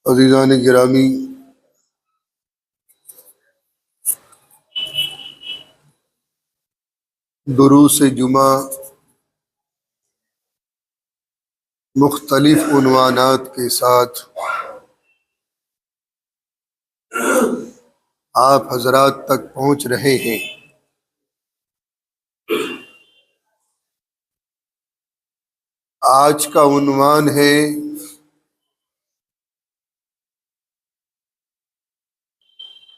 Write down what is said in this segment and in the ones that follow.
عزیزان گرامی، دروس جمعہ مختلف عنوانات کے ساتھ آپ حضرات تک پہنچ رہے ہیں۔ آج کا عنوان ہے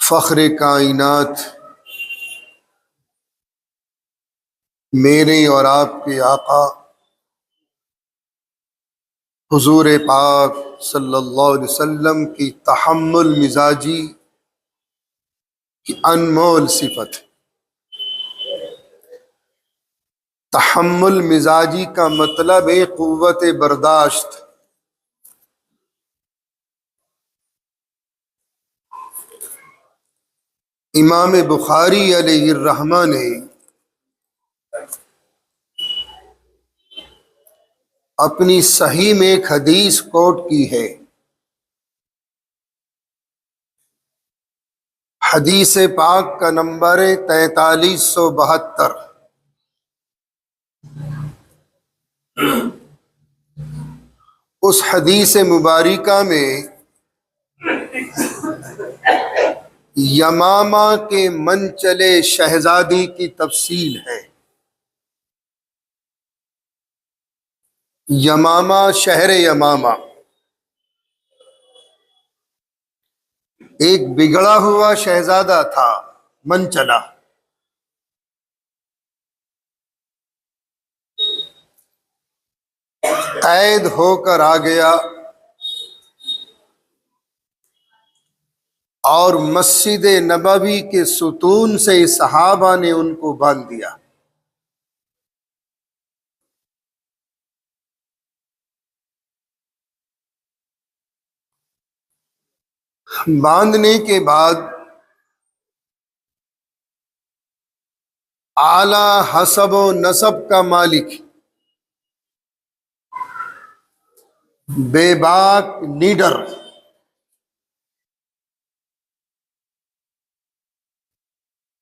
فخر کائنات، میرے اور آپ کے آقا حضور پاک صلی اللہ علیہ وسلم کی تحمل مزاجی کی انمول صفت۔ تحمل مزاجی کا مطلب ہے قوت برداشت۔ امام بخاری علیہ الرحمہ نے اپنی صحیح میں ایک حدیث کوٹ کی ہے۔ حدیث پاک کا نمبر ہے 4372۔ اس حدیث مبارکہ میں یمامہ کے منچلے شہزادی کی تفصیل ہے۔ یمامہ، شہر یمامہ ایک بگڑا ہوا شہزادہ تھا، منچلا۔ قید ہو کر آ گیا اور مسجد نبوی کے ستون سے صحابہ نے ان کو باندھ دیا۔ باندھنے کے بعد اعلی حسب و نسب کا مالک، بے باک لیڈر،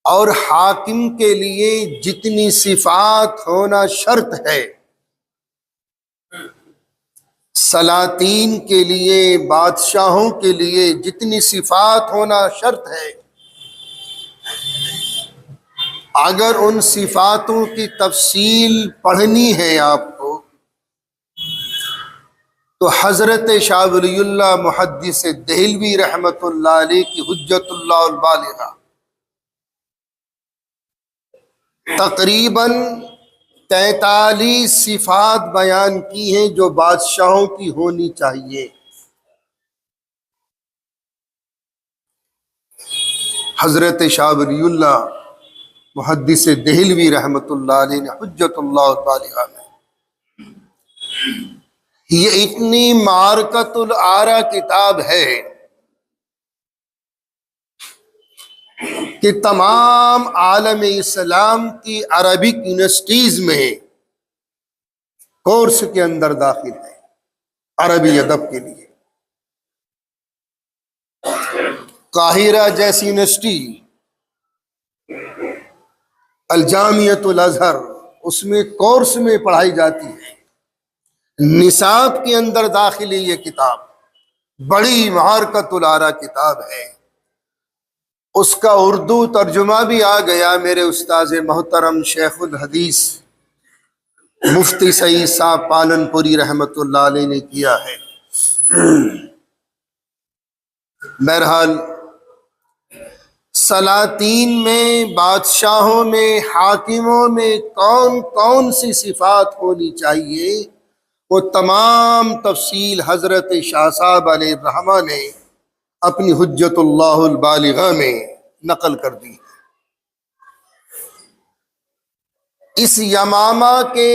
اور حاکم کے لیے جتنی صفات ہونا شرط ہے، سلاطین کے لیے، بادشاہوں کے لیے جتنی صفات ہونا شرط ہے، اگر ان صفاتوں کی تفصیل پڑھنی ہے آپ کو تو حضرت شاہ ولی اللہ محدث دہلوی رحمۃ اللہ علیہ کی حجت اللہ البالغہ تقریباً 43 صفات بیان کی ہیں جو بادشاہوں کی ہونی چاہیے۔ حضرت شاہ ولی اللہ محدث دہلوی رحمۃ اللہ علیہ نے حجت اللہ البالغہ میں یہ اتنی معرکۃ الآرا کتاب ہے کہ تمام عالم اسلام کی عربک یونیورسٹیز میں کورس کے اندر داخل ہے عربی ادب کے لیے۔ قاہرہ جیسی یونیورسٹی، الجامعۃ الازہر، اس میں کورس میں پڑھائی جاتی ہے۔ نصاب کے اندر داخل ہے یہ کتاب، بڑی معرکۃ الآرا کتاب ہے۔ اس کا اردو ترجمہ بھی آ گیا، میرے استاذ محترم شیخ الحدیث مفتی سعید صاحب پالن پوری رحمۃ اللہ علیہ نے کیا ہے۔ بہرحال سلاطین میں، بادشاہوں میں، حاکموں میں کون کون سی صفات ہونی چاہیے، وہ تمام تفصیل حضرت شاہ صاحب علیہ الرحمہ نے اپنی حجت اللہ البالغہ میں نقل کر دی۔ اس یمامہ کے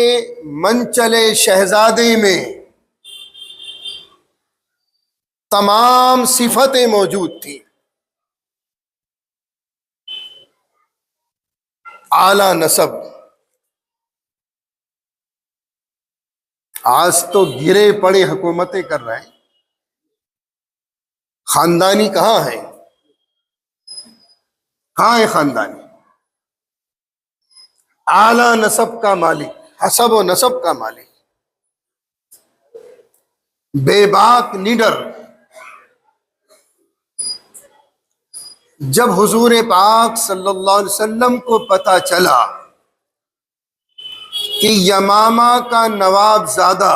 منچلے شہزادے میں تمام صفتیں موجود تھیں۔ اعلی نسب، آج تو گرے پڑے حکومتیں کر رہے ہیں، خاندانی کہاں ہے؟ کہاں ہے خاندانی؟ اعلی نسب کا مالک، حسب و نسب کا مالک، بے باک نڈر۔ جب حضور پاک صلی اللہ علیہ وسلم کو پتہ چلا کہ یمامہ کا نواب زادہ،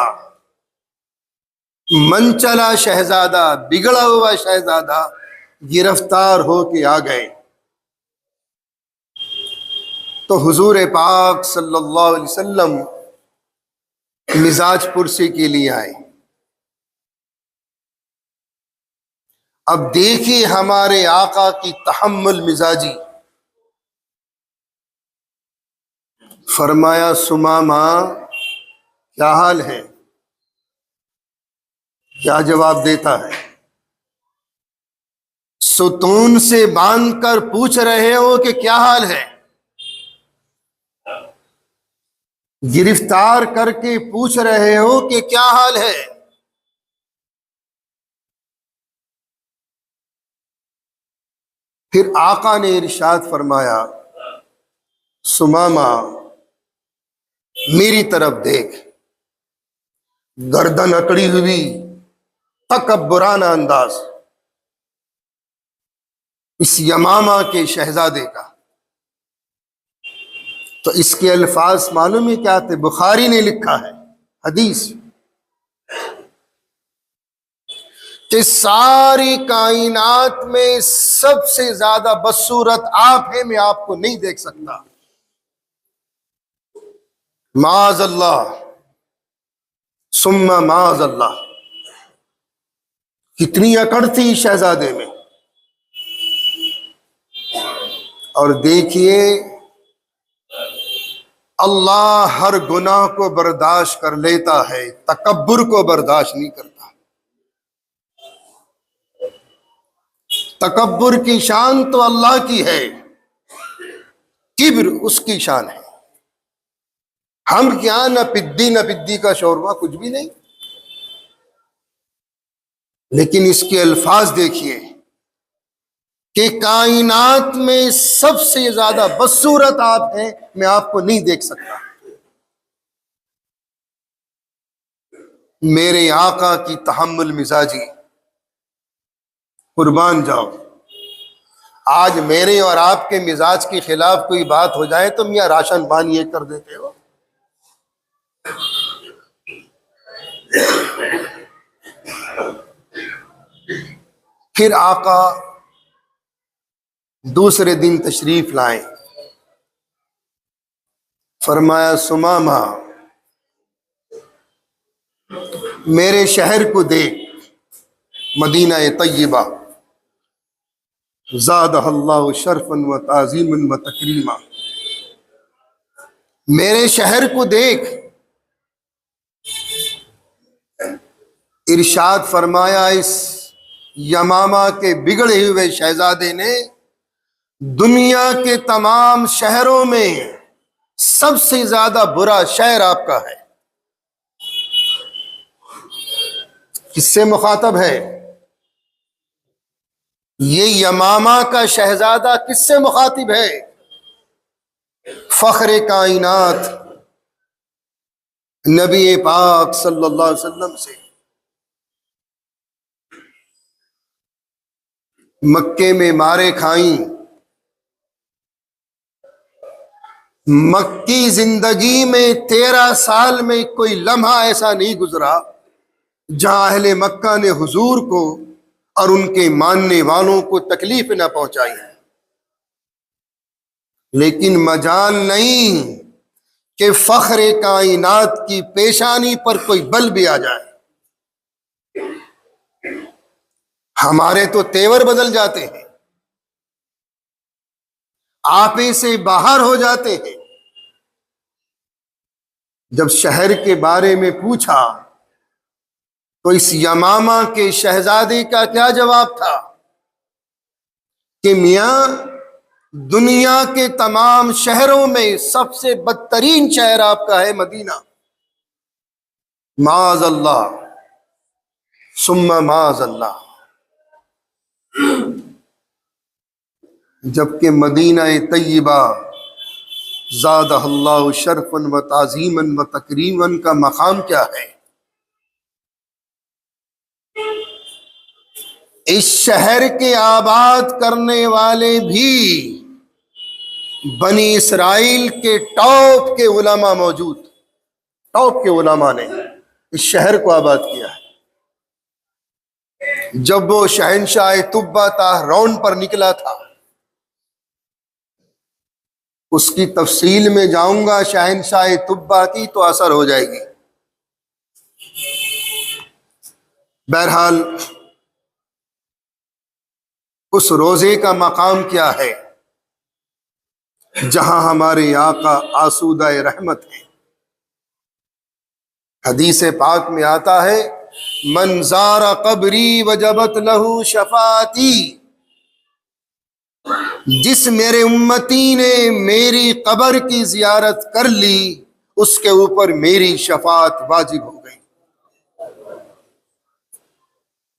منچلا شہزادہ، بگڑا ہوا شہزادہ گرفتار ہو کے آ گئے، تو حضور پاک صلی اللہ علیہ وسلم مزاج پرسی کے لیے آئے۔ اب دیکھیے ہمارے آقا کی تحمل مزاجی۔ فرمایا سمامہ کیا حال ہے؟ کیا جواب دیتا ہے؟ ستون سے باندھ کر پوچھ رہے ہو کہ کیا حال ہے، گرفتار کر کے پوچھ رہے ہو کہ کیا حال ہے۔ پھر آقا نے ارشاد فرمایا سمامہ میری طرف دیکھ، گردن اکڑی ہوئی، تکبرانہ انداز اس یمامہ کے شہزادے کا۔ تو اس کے الفاظ معلوم ہے کیا تھے؟ بخاری نے لکھا ہے حدیث کہ ساری کائنات میں سب سے زیادہ بدصورت آپ ہیں، میں آپ کو نہیں دیکھ سکتا، معاذ اللہ ثم معاذ اللہ۔ کتنی اکڑ تھی شہزادے میں۔ اور دیکھیے اللہ ہر گناہ کو برداشت کر لیتا ہے، تکبر کو برداشت نہیں کرتا۔ تکبر کی شان تو اللہ کی ہے، کبر اس کی شان ہے۔ ہم کیا، نہ پدی کا شوربہ، کچھ بھی نہیں۔ لیکن اس کے الفاظ دیکھیے کہ کائنات میں سب سے زیادہ بدصورت آپ ہیں، میں آپ کو نہیں دیکھ سکتا۔ میرے آقا کی تحمل مزاجی، قربان جاؤ۔ آج میرے اور آپ کے مزاج کے خلاف کوئی بات ہو جائے تو میاں راشن پانی یہ کر دیتے ہو۔ پھر آقا دوسرے دن تشریف لائیں، فرمایا سمامہ میرے شہر کو دیکھ، مدینہ طیبہ، زادہ اللہ شرفا و تعظیما و تکریما۔ میرے شہر کو دیکھ۔ ارشاد فرمایا اس یمامہ کے بگڑے ہوئے شہزادے نے دنیا کے تمام شہروں میں سب سے زیادہ برا شہر آپ کا ہے۔ کس سے مخاطب ہے یہ یمامہ کا شہزادہ؟ کس سے مخاطب ہے؟ فخر کائنات نبی پاک صلی اللہ علیہ وسلم سے۔ مکے میں مارے کھائیں، مکی زندگی میں 13 سال میں کوئی لمحہ ایسا نہیں گزرا جہاں اہل مکہ نے حضور کو اور ان کے ماننے والوں کو تکلیف نہ پہنچائی، لیکن مجال نہیں کہ فخر کائنات کی پیشانی پر کوئی بل بھی آ جائے۔ ہمارے تو تیور بدل جاتے ہیں، آپے سے باہر ہو جاتے ہیں۔ جب شہر کے بارے میں پوچھا تو اس یمامہ کے شہزادے کا کیا جواب تھا کہ میاں دنیا کے تمام شہروں میں سب سے بدترین شہر آپ کا ہے مدینہ، معاذ اللہ ثم معاذ اللہ۔ جبکہ مدینہ طیبہ زادہ اللہ شرفاً و تعظیماً و تکریماً کا مقام کیا ہے؟ اس شہر کے آباد کرنے والے بھی بنی اسرائیل کے ٹاپ کے علماء موجود، ٹاپ کے علماء نے اس شہر کو آباد کیا ہے۔ جب وہ شہنشاہ طبہ طاہرون پر نکلا تھا، اس کی تفصیل میں جاؤں گا شہنشاہ طبہ کی تو اثر ہو جائے گی۔ بہرحال اس روزے کا مقام کیا ہے جہاں ہمارے آقا آسودہ رحمت ہے؟ حدیث پاک میں آتا ہے من زار قبری وجبت لہ شفاعتی، جس میرے امتی نے میری قبر کی زیارت کر لی اس کے اوپر میری شفاعت واجب ہو گئی۔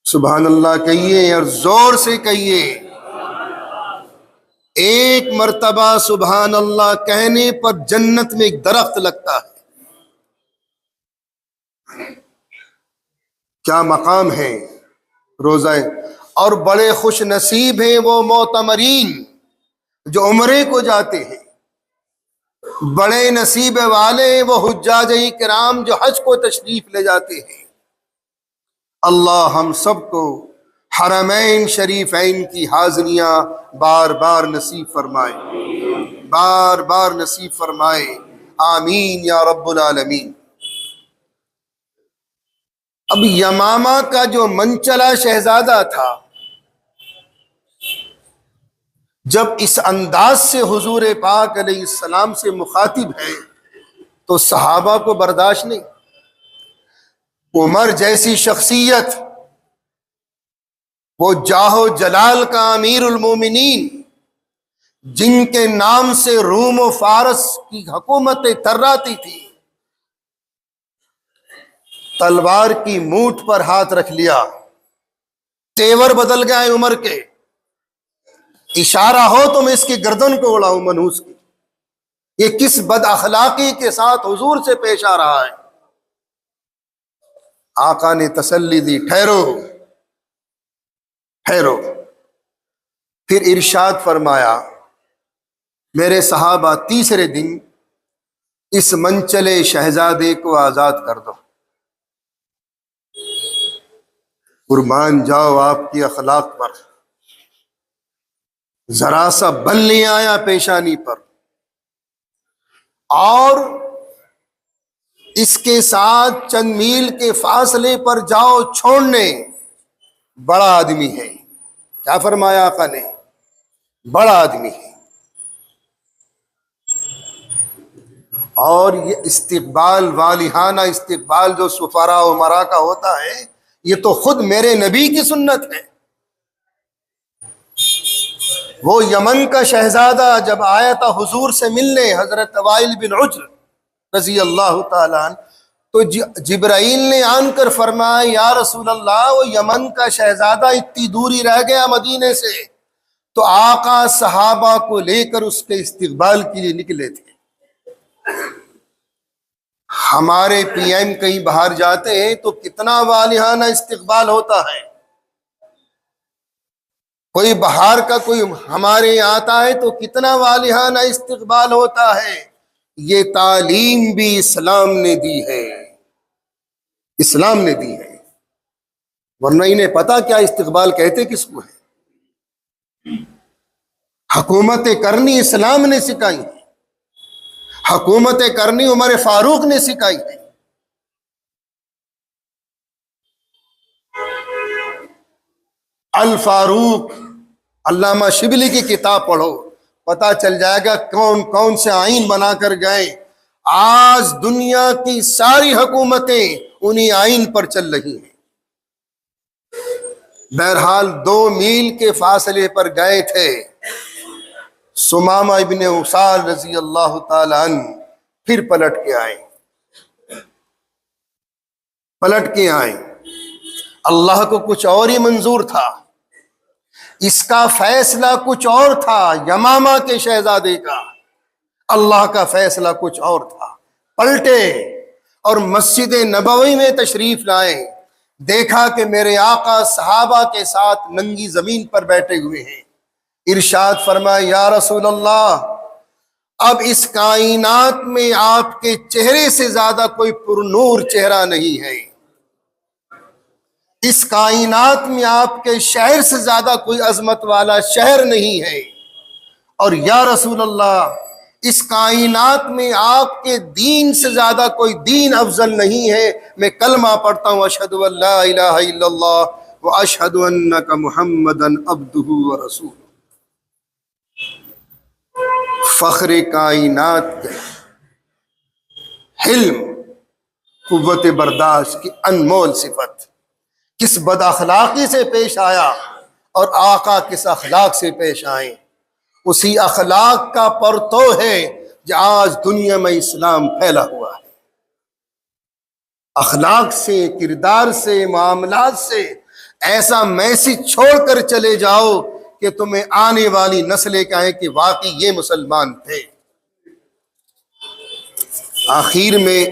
سبحان اللہ کہیے اور زور سے کہیے، ایک مرتبہ سبحان اللہ کہنے پر جنت میں ایک درخت لگتا ہے۔ کیا مقام ہے روزہ، اور بڑے خوش نصیب ہیں وہ معتمرین جو عمرے کو جاتے ہیں، بڑے نصیب والے وہ حجاج کرام جو حج کو تشریف لے جاتے ہیں۔ اللہ ہم سب کو حرمین شریفین کی حاضریاں بار بار نصیب فرمائے، بار بار نصیب فرمائے، آمین یا رب العالمین۔ اب یمامہ کا جو منچلا شہزادہ تھا، جب اس انداز سے حضور پاک علیہ السلام سے مخاطب ہے تو صحابہ کو برداشت نہیں۔ عمر جیسی شخصیت، وہ جاہ و جلال کا امیر المومنین، جن کے نام سے روم و فارس کی حکومتیں تھراتی تھی، تلوار کی مونٹ پر ہاتھ رکھ لیا، تیور بدل گئے عمر کے، اشارہ ہو تو میں اس کی گردن کو اڑاؤں منحوس کی۔ یہ کس بد اخلاقی کے ساتھ حضور سے پیش آ رہا ہے؟ آقا نے تسلی دی، ٹھہرو ٹھہرو۔ پھر ارشاد فرمایا میرے صحابہ تیسرے دن اس منچلے شہزادے کو آزاد کر دو۔ قربان جاؤ آپ کی اخلاق پر، ذرا سا بل نہیں آیا پیشانی پر، اور اس کے ساتھ چند میل کے فاصلے پر جاؤ چھوڑنے، بڑا آدمی ہے۔ کیا فرمایا آقا نے؟ بڑا آدمی ہے۔ اور یہ استقبال، والہانہ استقبال جو سفراء و امراء کا ہوتا ہے، یہ تو خود میرے نبی کی سنت ہے۔ وہ یمن کا شہزادہ جب آیا تھا حضور سے ملنے، حضرت وائل بن عجر رضی اللہ تعالیٰ عنہ، تو جبرائیل نے آن کر فرمایا یا رسول اللہ، وہ یمن کا شہزادہ اتنی دوری رہ گیا مدینے سے، تو آقا صحابہ کو لے کر اس کے استقبال کے لیے نکلے تھے۔ ہمارے پی ایم کہیں باہر جاتے ہیں تو کتنا والہانہ استقبال ہوتا ہے، کوئی باہر کا کوئی ہمارے یہاں آتا ہے تو کتنا والہانہ استقبال ہوتا ہے۔ یہ تعلیم بھی اسلام نے دی ہے، اسلام نے دی ہے، ورنہ انہیں پتا کیا استقبال کہتے کس کو ہے۔ حکومتیں کرنی اسلام نے سکھائی ہیں، حکومتیں کرنی عمر فاروق نے سکھائی ہیں۔ الفاروق، علامہ شبلی کی کتاب پڑھو، پتہ چل جائے گا کون کون سے آئین بنا کر گئے۔ آج دنیا کی ساری حکومتیں انہی آئین پر چل رہی ہیں۔ بہرحال 2 میل کے فاصلے پر گئے تھے، سمامہ ابن اسال رضی اللہ تعالی عنہ پھر پلٹ کے آئے۔ اللہ کو کچھ اور ہی منظور تھا۔ اس کا فیصلہ کچھ اور تھا یمامہ کے شہزادے کا، اللہ کا فیصلہ کچھ اور تھا۔ پلٹے اور مسجد نبوی میں تشریف لائے، دیکھا کہ میرے آقا صحابہ کے ساتھ ننگی زمین پر بیٹھے ہوئے ہیں۔ ارشاد فرمایا یا رسول اللہ، اب اس کائنات میں آپ کے چہرے سے زیادہ کوئی پرنور چہرہ نہیں ہے، اس کائنات میں آپ کے شہر سے زیادہ کوئی عظمت والا شہر نہیں ہے، اور یا رسول اللہ اس کائنات میں آپ کے دین سے زیادہ کوئی دین افضل نہیں ہے۔ میں کلمہ پڑھتا ہوں اشہد ان لا الہ الا اللہ واشہد انک محمدا عبدہ ورسولہ۔ فخر کائنات کے حلم، قوت برداشت کی انمول صفت، کس بد اخلاقی سے پیش آیا اور آقا کس اخلاق سے پیش آئے، اسی اخلاق کا پرتو ہے جو آج دنیا میں اسلام پھیلا ہوا ہے۔ اخلاق سے، کردار سے، معاملات سے ایسا میسج چھوڑ کر چلے جاؤ کہ تمہیں آنے والی نسلیں کہیں کہ واقعی یہ مسلمان تھے۔ آخر میں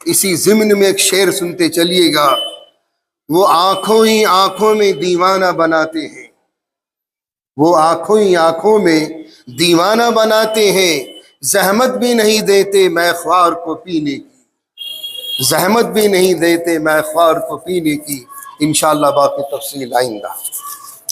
اسی ضمن میں ایک شعر سنتے چلیے گا، وہ آنکھوں ہی آنکھوں میں دیوانہ بناتے ہیں، وہ آنکھوں ہی آنکھوں میں دیوانہ بناتے ہیں، زحمت بھی نہیں دیتے میں خوار کو پینے کی، زحمت بھی نہیں دیتے میں خوار کو پینے کی۔ انشاءاللہ باقی تفصیل آئندہ۔